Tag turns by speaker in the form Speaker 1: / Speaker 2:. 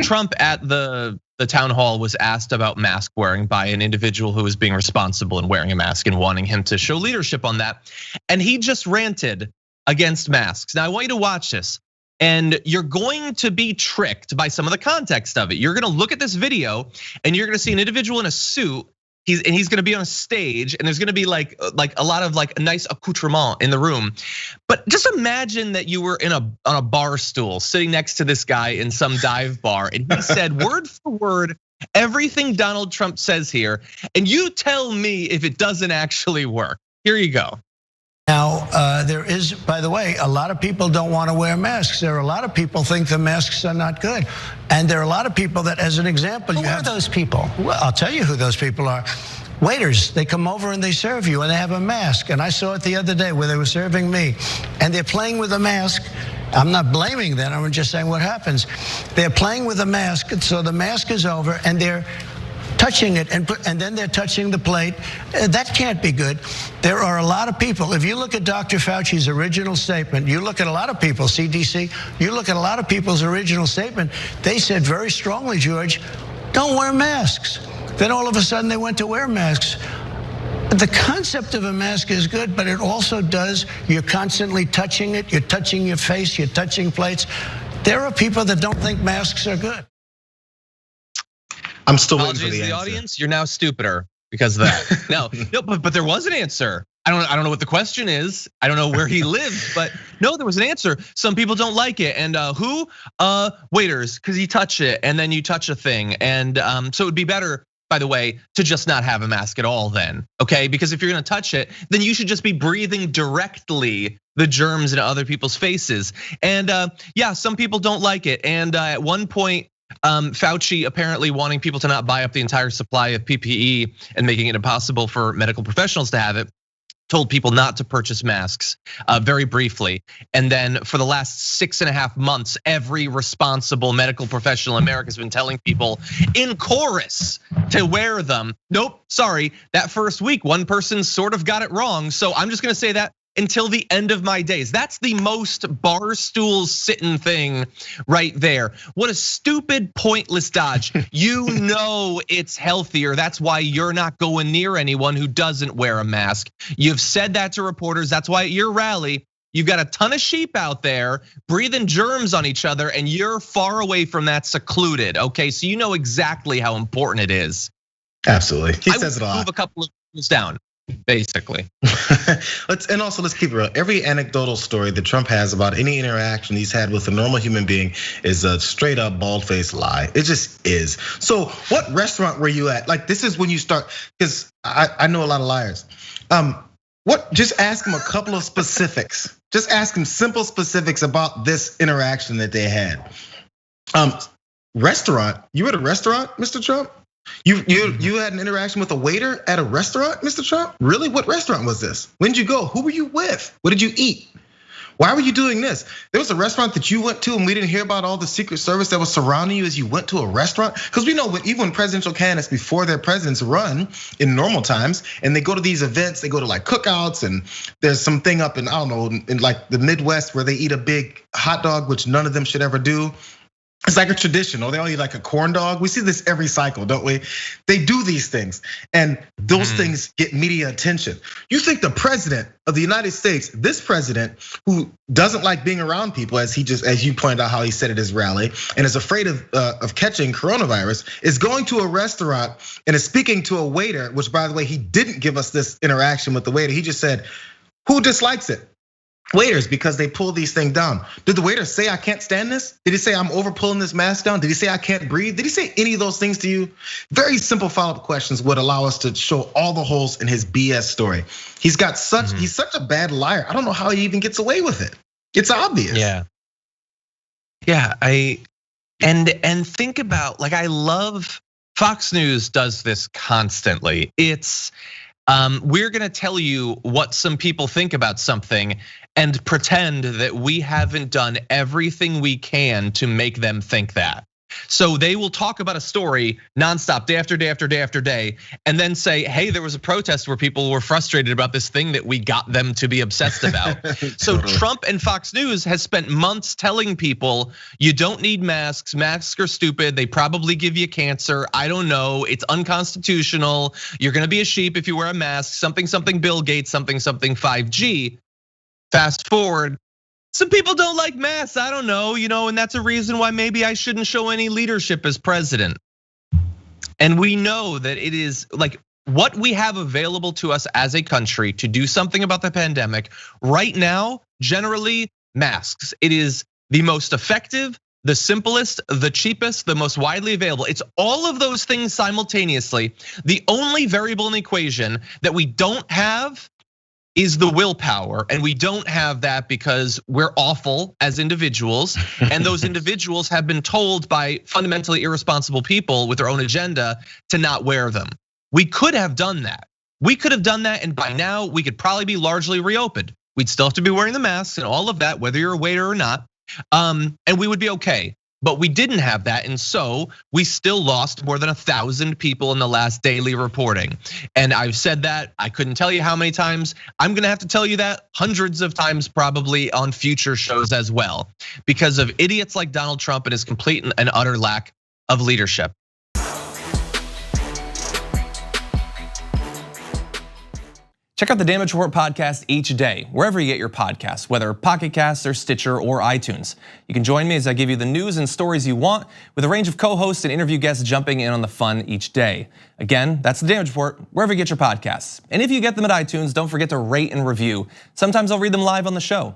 Speaker 1: Trump at the town hall was asked about mask wearing by an individual who was being responsible in wearing a mask and wanting him to show leadership on that. And he just ranted against masks. Now I want you to watch this, and you're going to be tricked by some of the context of it. You're gonna look at this video and you're gonna see an individual in a suit. He's gonna be on a stage, and there's gonna be like a lot of like nice accoutrement in the room. But just imagine that you were on a bar stool sitting next to this guy in some dive bar, and he said word for word everything Donald Trump says here, and you tell me if it doesn't actually work. Here you go.
Speaker 2: Now, there is, by the way, a lot of people don't want to wear masks. There are a lot of people think the masks are not good. And there are a lot of people that, as an example,
Speaker 3: Who are those people?
Speaker 2: Well, I'll tell you who those people are. Waiters, they come over and they serve you and they have a mask. And I saw it the other day where they were serving me and they're playing with a mask. I'm not blaming them, I'm just saying what happens. They're playing with a mask, so the mask is over and they're touching it, and then they're touching the plate. That can't be good. There are a lot of people, if you look at Dr. Fauci's original statement, you look at a lot of people, CDC, you look at a lot of people's original statement, they said very strongly, George, don't wear masks. Then all of a sudden they went to wear masks. The concept of a mask is good, but it also does, you're constantly touching it, you're touching your face, you're touching plates. There are people that don't think masks are good.
Speaker 4: I'm still waiting for the
Speaker 1: audience. You're now stupider because of that. No, but there was an answer. I don't know what the question is. I don't know where he lives, but no, there was an answer. Some people don't like it, and who? Waiters, because you touch it, and then you touch a thing, and so it would be better, by the way, to just not have a mask at all then, okay? Because if you're gonna touch it, then you should just be breathing directly the germs into other people's faces. And yeah, some people don't like it, and at one point, Fauci apparently wanting people to not buy up the entire supply of PPE and making it impossible for medical professionals to have it, told people not to purchase masks very briefly. And then for the last 6.5 months, every responsible medical professional in America has been telling people in chorus to wear them. Nope, sorry, that first week, one person sort of got it wrong. So I'm just gonna say that until the end of my days. That's the most barstool sitting thing right there. What a stupid, pointless dodge. You know it's healthier. That's why you're not going near anyone who doesn't wear a mask. You've said that to reporters. That's why at your rally, you've got a ton of sheep out there breathing germs on each other, and you're far away from that, secluded. Okay, so you know exactly how important it is.
Speaker 4: Absolutely, he says it a lot.
Speaker 1: Move a couple of schools down. Basically.
Speaker 4: Let's keep it real. Every anecdotal story that Trump has about any interaction he's had with a normal human being is a straight up bald-faced lie. It just is. So what restaurant were you at? Like, this is when you start, because I know a lot of liars. Just ask him a couple of specifics. Just ask him simple specifics about this interaction that they had. Restaurant, you were at a restaurant, Mr. Trump? You had an interaction with a waiter at a restaurant, Mr. Trump? Really? What restaurant was this? When did you go? Who were you with? What did you eat? Why were you doing this? There was a restaurant that you went to and we didn't hear about all the Secret Service that was surrounding you as you went to a restaurant? Because we know even when presidential candidates before their presidents run in normal times and they go to these events, they go to like cookouts, and there's something up in, I don't know, in like the Midwest where they eat a big hot dog, which none of them should ever do. It's like a tradition, or they all eat like a corn dog. We see this every cycle, don't we? They do these things, and those things get media attention. You think the president of the United States, this president who doesn't like being around people, as you pointed out how he said at his rally, and is afraid of catching coronavirus, is going to a restaurant and is speaking to a waiter, which by the way, he didn't give us this interaction with the waiter. He just said, who dislikes it? Waiters, because they pull these things down. Did the waiter say, I can't stand this? Did he say, I'm over pulling this mask down? Did he say, I can't breathe? Did he say any of those things to you? Very simple follow-up questions would allow us to show all the holes in his BS story. He's such a bad liar. I don't know how he even gets away with it. It's obvious.
Speaker 1: Yeah, and think about, like, I love Fox News does this constantly. It's we're gonna tell you what some people think about something and pretend that we haven't done everything we can to make them think that. So they will talk about a story nonstop, day after day after day after day, and then say, hey, there was a protest where people were frustrated about this thing that we got them to be obsessed about. So Trump and Fox News has spent months telling people, you don't need masks, masks are stupid, they probably give you cancer, I don't know, it's unconstitutional, you're gonna be a sheep if you wear a mask, something, something Bill Gates, something, something 5G. Fast forward, some people don't like masks, I don't know, and that's a reason why maybe I shouldn't show any leadership as president. And we know that it is like what we have available to us as a country to do something about the pandemic right now, generally masks. It is the most effective, the simplest, the cheapest, the most widely available. It's all of those things simultaneously. The only variable in the equation that we don't have is the willpower, and we don't have that because we're awful as individuals, and those individuals have been told by fundamentally irresponsible people with their own agenda to not wear them. We could have done that. We could have done that, and by now we could probably be largely reopened. We'd still have to be wearing the masks and all of that, whether you're a waiter or not, and we would be okay. But we didn't have that, and so we still lost more than 1,000 people in the last daily reporting. And I've said that, I couldn't tell you how many times. I'm gonna have to tell you that hundreds of times probably on future shows as well, because of idiots like Donald Trump and his complete and utter lack of leadership.
Speaker 3: Check out the Damage Report podcast each day, wherever you get your podcasts, whether Pocket Casts or Stitcher or iTunes. You can join me as I give you the news and stories you want, with a range of co-hosts and interview guests jumping in on the fun each day. Again, that's the Damage Report, wherever you get your podcasts. And if you get them at iTunes, don't forget to rate and review. Sometimes I'll read them live on the show.